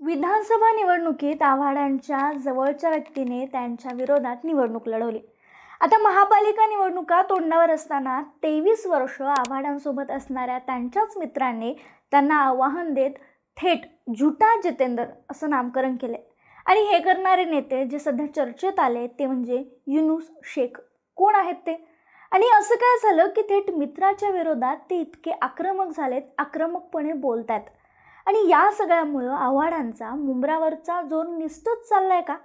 विधानसभा निवडणुकीत आव्हाडांच्या जवळच्या व्यक्तीने त्यांच्या विरोधात निवडणूक लढवली. आता महापालिका निवडणुका तोंडावर असताना 23 वर्ष आव्हाडांसोबत असणाऱ्या त्यांच्याच मित्रांनी त्यांना आव्हान देत थेट झुटा जितेंद्र असं नामकरण केले. आणि हे करणारे नेते जे सध्या चर्चेत आले ते म्हणजे युनूस शेख. कोण आहेत ते आणि असं काय झालं की थेट मित्राच्या विरोधात ते इतके आक्रमक झालेत, आक्रमकपणे बोलतात. आणि या सगळ्यामुळं आव्हाडांचा मुंब्रावरचा जोर निसटत चाललाय का?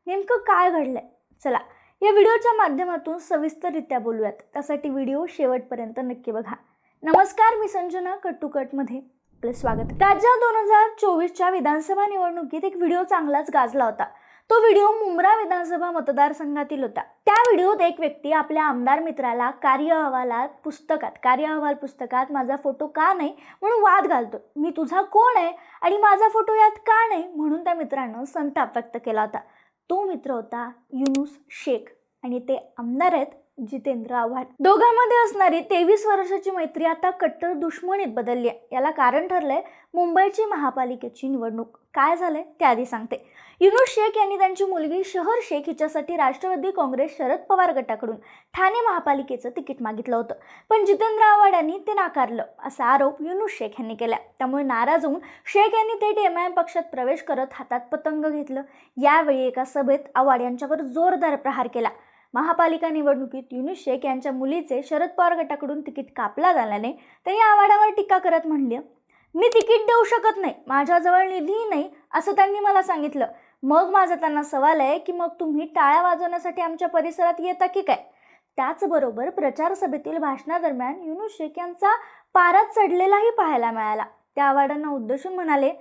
नेमकं काय घडलंय? चला या व्हिडिओच्या माध्यमातून सविस्तररित्या बोलूयात. त्यासाठी व्हिडिओ शेवटपर्यंत नक्की बघा. नमस्कार, मी संजना कट्टुकटमध्ये आपलं स्वागत. राज्यात 2024च्या विधानसभा निवडणुकीत एक व्हिडिओ चांगलाच गाजला होता. तो व्हिडिओ मुंब्रा विधानसभा मतदारसंघातील होता. त्या व्हिडिओत एक व्यक्ती आपल्या आमदार मित्राला कार्यअहवाल पुस्तकात माझा फोटो का नाही म्हणून वाद घालतो. मी तुझा कोण आहे आणि माझा फोटो यात का नाही म्हणून त्या मित्रानं संताप व्यक्त केला होता. तो मित्र होता युनूस शेख आणि ते आमदार आहेत जितेंद्र आव्हाड. दोघांमध्ये असणारी 23 वर्षाची मैत्री आता कट्टर दुश्मनीत बदलली आहे. याला कारण ठरलंय मुंबईची महापालिकेची निवडणूक. काय झालंय ते आधी सांगते. युनूस शेख यांनी त्यांची मुलगी शहर शेख हिच्यासाठी राष्ट्रवादी काँग्रेस शरद पवार गटाकडून ठाणे महापालिकेचं तिकीट मागितलं होतं, पण जितेंद्र आव्हाड यांनी ते नाकारलं असा आरोप युनूस शेख यांनी केला. त्यामुळे नाराज होऊन शेख यांनी थेट MIM पक्षात प्रवेश करत हातात पतंग घेतलं. यावेळी एका सभेत आव्हाड यांच्यावर जोरदार प्रहार केला. महापालिका निवडणुकीत युनूस शेख यांच्या मुलीचे शरद पवार गटाकडून तिकीट कापला झाल्याने त्यांनी आव्हाडांवर टीका करत म्हणले, मी तिकीट देऊ शकत नाही, माझ्याजवळ निधीही नाही असं त्यांनी मला सांगितलं. मग माझा त्यांना सवाल आहे की मग तुम्ही टाळ्या वाजवण्यासाठी आमच्या परिसरात येता की काय? त्याचबरोबर प्रचार सभेतील भाषणादरम्यान युनूस शेख यांचा पारा चढलेलाही पाहायला मिळाला. त्या आव्हाडांना उद्देशून म्हणाले,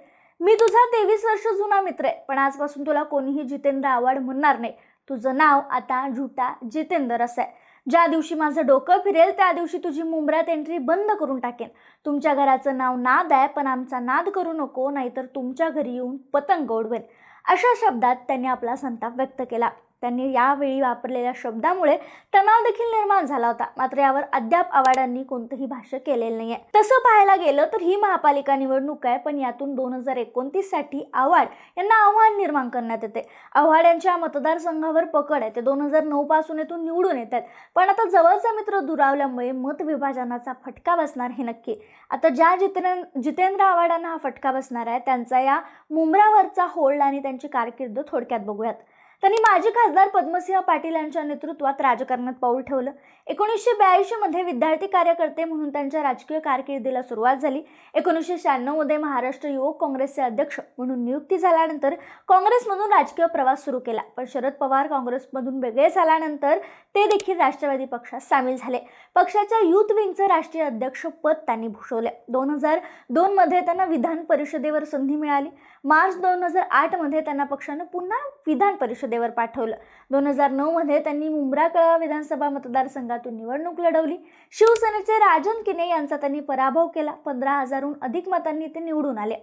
मी तुझा 23 वर्ष जुना मित्र आहे, पण आजपासून तुला कोणीही जितेंद्र आव्हाड म्हणणार नाही. तुझं नाव आता झुटा जितेंद्र असं आहे. ज्या दिवशी माझं डोकं फिरेल त्या दिवशी तुझी मुंब्र्यात एंट्री बंद करून टाकेन. तुमच्या घराचं नाव नाद आहे, पण आमचा नाद करू नको, नाहीतर तुमच्या घरी येऊन पतंग उडवेन. अशा शब्दात त्यांनी आपला संताप व्यक्त केला. त्यांनी यावेळी वापरलेल्या शब्दामुळे तणाव देखील निर्माण झाला होता. मात्र यावर अद्याप आव्हाडांनी कोणतंही भाष्य केलेलं नाहीये. तसं पाहायला गेलं तर ही महापालिका निवडणूक आहे, पण यातून 2029 साठी आव्हाड यांना आव्हान निर्माण करण्यात येते. आव्हाड यांच्या मतदारसंघावर पकड आहे. ते 2009 पासून येथून निवडून येतात, पण आता जवळचा मित्र दुरावल्यामुळे मतविभाजनाचा फटका बसणार हे नक्की. आता ज्या जितेंद्र आव्हाडांना हा फटका बसणार आहे त्यांचा या मुंब्रावरचा होल्ड आणि त्यांची कारकीर्द थोडक्यात बघूयात. त्यांनी माजी खासदार पद्मसिंह पाटील यांच्या नेतृत्वात राजकारणात पाऊल ठेवलं. 1982 मध्ये विद्यार्थी कार्यकर्ते म्हणून त्यांच्या राजकीय कारकिर्दीला सुरुवात झाली. 1996 मध्ये महाराष्ट्र युवक काँग्रेसचे अध्यक्ष म्हणून नियुक्ती झाल्यानंतर काँग्रेसमधून राजकीय प्रवास सुरू केला. पण शरद पवार काँग्रेसमधून वेगळे झाल्यानंतर ते देखील राष्ट्रवादी पक्षात सामील झाले. पक्षाच्या युथ विंगचे राष्ट्रीय अध्यक्ष पद त्यांनी भूषवले. 2002 मध्ये त्यांना विधान परिषदेवर संधी मिळाली. मार्च 2008 मध्ये त्यांना पक्षाने पुन्हा विधान परिषदेवर पाठवलं. 2009 मध्ये त्यांनी मुंब्रा कळवा विधानसभा मतदारसंघातून निवडणूक लढवली. शिवसेनेचे राजन किने यांचा त्यांनी पराभव केला. 15,000हून अधिक मतांनी ते निवडून आले.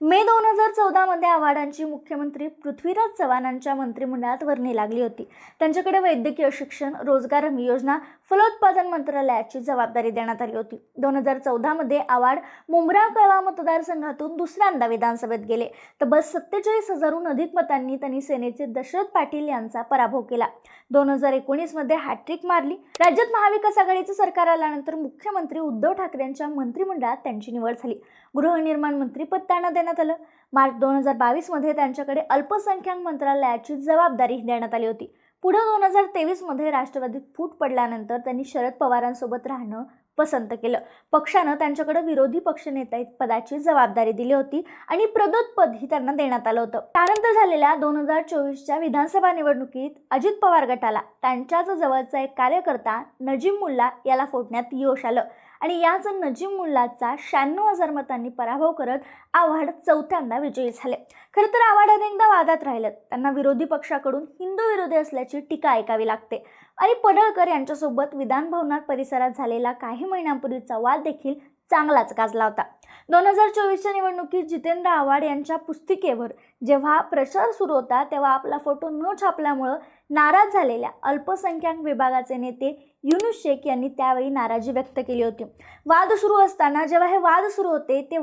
मे 2014 मध्ये आव्हाडांची मुख्यमंत्री पृथ्वीराज चव्हाणांच्या मंत्रिमंडळात वर्णी लागली होती. त्यांच्याकडे वैद्यकीय शिक्षण, रोजगार हमी योजना, फलोत्पादन मंत्रालयाची जबाबदारी देण्यात आली होती. 2014 मध्ये आव्हाड मुंब्रा कळवा मतदारसंघातून दुसऱ्यांदा विधानसभेत गेले. तब्बल 47,000हून अधिक मतांनी त्यांनी सेनेचे दशरथ पाटील यांचा पराभव केला. 2019 मध्ये हॅट्रिक मारली. राज्यात महाविकास आघाडीचं सरकार आल्यानंतर मुख्यमंत्री उद्धव ठाकरे यांच्या मंत्रिमंडळात त्यांची निवड झाली. गृहनिर्माण मंत्रीपद त्यांना देण्यात आलं. मार्च 2022 मध्ये त्यांच्याकडे अल्पसंख्याक मंत्रालयाची जबाबदारी देण्यात आली होती. पुढे 2023 मध्ये राष्ट्रवादीत फूट पडल्यानंतर त्यांनी शरद पवारांसोबत राहणं पसंत केलं. पक्षानं त्यांच्याकडे विरोधी पक्षनेता पदाची जबाबदारी दिली होती आणि प्रदोत पदही त्यांना देण्यात आलं होतं. त्यानंतर झालेल्या 2024च्या विधानसभा निवडणुकीत अजित पवार गटाला त्यांच्याच जवळचा एक कार्यकर्ता नजीम मुल्ला याला फोडण्यात यश आलं आणि याच नजीम मुल्लाचा 96,000 मतांनी पराभव करत आव्हाड चौथ्यांदा विजयी झाले. खरं तर आव्हाड अनेकदा वादात राहिलेत. त्यांना विरोधी पक्षाकडून हिंदू विरोधी असल्याची टीका ऐकावी लागते आणि पडळकर यांच्यासोबत विधानभवनात परिसरात झालेला काही महिन्यांपूर्वीचा वाद देखील चांगलाच गाजला होता. 2024च्या निवडणुकीत जितेंद्र आव्हाड यांच्या पुस्तिकेवर जेव्हा प्रचार सुरू होता तेव्हा आपला फोटो न छापल्यामुळे नाराज झालेल्या अल्पसंख्याक विभागाचे नेते युनूस शेख यांनी त्यावेळी नाराजी व्यक्त केली होती. वाद सुरू असताना जेव्हा हे वाद सुरू होते ते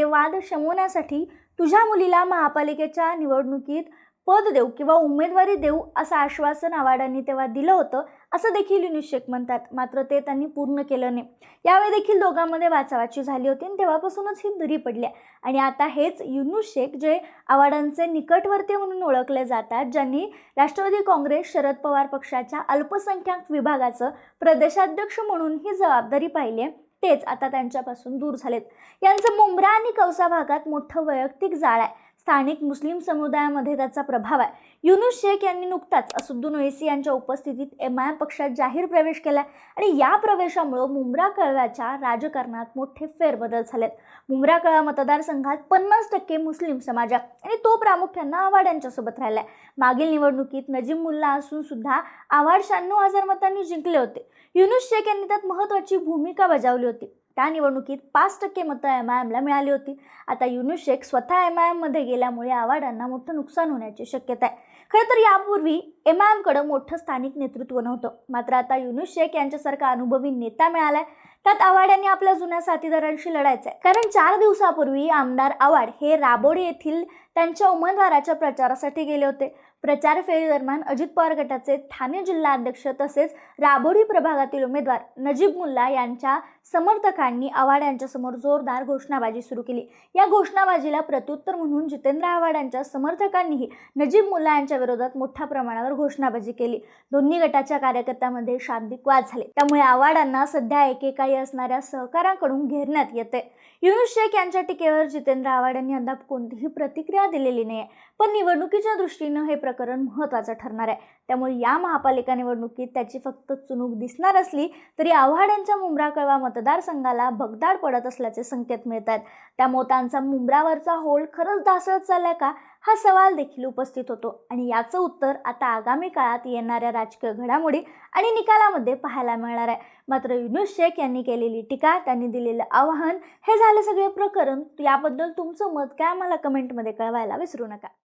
वाद शमवण्यासाठी तुझ्या मुलीला महापालिकेच्या निवडणुकीत पद देऊ किंवा उमेदवारी देऊ असं आश्वासन आव्हाडांनी तेव्हा दिलं होतं, असं देखील युनूस शेख म्हणतात. मात्र ते त्यांनी पूर्ण केलं नाही. यावेळी देखील दोघांमध्ये वाचावाची झाली होती आणि तेव्हापासूनच ही दुरी पडली आहे. आणि आता हेच युनूस शेख, जे आव्हाडांचे निकटवर्ती म्हणून ओळखले जातात, ज्यांनी राष्ट्रवादी काँग्रेस शरद पवार पक्षाच्या अल्पसंख्याक विभागाचं प्रदेशाध्यक्ष म्हणून ही जबाबदारी पाहिली आहे, तेच आता त्यांच्यापासून दूर झालेत. यांचं मुंब्रा आणि कौसा भागात मोठं वैयक्तिक जाळ आहे. स्थानिक मुस्लिम समुदायामध्ये त्याचा प्रभाव आहे. युनूस शेख यांनी नुकताच असदुद्दीन ओवैसी यांच्या उपस्थितीत MIM पक्षात जाहीर प्रवेश केला आणि या प्रवेशामुळे मुंब्रा कळव्याच्या राजकारणात मोठे फेरबदल झालेत. मुंब्रा कळवा मतदारसंघात 50% मुस्लिम समाज आहे आणि तो प्रामुख्याने आव्हाडांच्यासोबत राहिलाय. मागील निवडणुकीत नजीब मुल्ला असून सुद्धा आव्हाड 96,000 मतांनी जिंकले होते. युनूस शेख यांनी त्यात महत्त्वाची भूमिका बजावली होती. त्या निवडणुकीत 5% मतं MIMला मिळाली होती. आता युनूस शेख स्वतः MIMमध्ये गेल्यामुळे आव्हाडांना मोठं नुकसान होण्याची शक्यता आहे. खरं तर यापूर्वी MIMकडे मोठं स्थानिक नेतृत्व नव्हतं. मात्र आता युनूस शेख यांच्यासारखा अनुभवी नेता मिळालाय. त्यात आव्हाडांनी आपल्या जुन्या साथीदारांशी लढायचंय. कारण 4 दिवसापूर्वी आमदार आव्हाड हे राबोडी येथील त्यांच्या उमेदवाराच्या प्रचारासाठी गेले होते. प्रचार फेरीदरम्यान अजित पवार गटाचे ठाणे जिल्हा अध्यक्ष तसेच राबोडी प्रभागातील उमेदवार नजीब मुल्ला यांच्या समर्थकांनी आव्हाड यांच्यासमोर जोरदार घोषणाबाजी सुरू केली. या घोषणाबाजीला प्रत्युत्तर म्हणून जितेंद्र आव्हाड यांच्या समर्थकांनीही नजीब मुल्ला यांच्या विरोधात मोठ्या प्रमाणावर घोषणाबाजी केली. दोन्ही गटाच्या कार्यकर्त्यांमध्ये शाब्दिक वाद झाले. त्यामुळे आव्हाडांना सध्या एकेकाळी असणाऱ्या सहकाऱ्यांकडून घेरण्यात येते. युनूस शेख यांच्या टीकेवर जितेंद्र आव्हाड यांनी अद्याप कोणतीही प्रतिक्रिया दिलेली नाही. पण निवडणुकीच्या दृष्टीनं हे प्रकरण महत्त्वाचं ठरणार आहे. त्यामुळे या महापालिका निवडणुकीत त्याची फक्त चुणूक दिसणार असली तरी आव्हाड यांच्या मुंब्रा कळवा मतदारसंघाला भगदाड पडत असल्याचे संकेत मिळतात. त्यामुळे त्यांचा मुंब्रावरचा होल्ड खरंच ढासळत चाललाय का, हा सवाल देखील उपस्थित होतो. आणि याचं उत्तर आता आगामी काळात येणाऱ्या राजकीय घडामोडी आणि निकालामध्ये पाहायला मिळणार आहे. मात्र युनूस शेख यांनी केलेली टीका, त्यांनी दिलेलं आव्हान, हे झाले सगळे प्रकरण. याबद्दल तुमचं मत काय, मला कमेंटमध्ये कळवायला विसरू नका.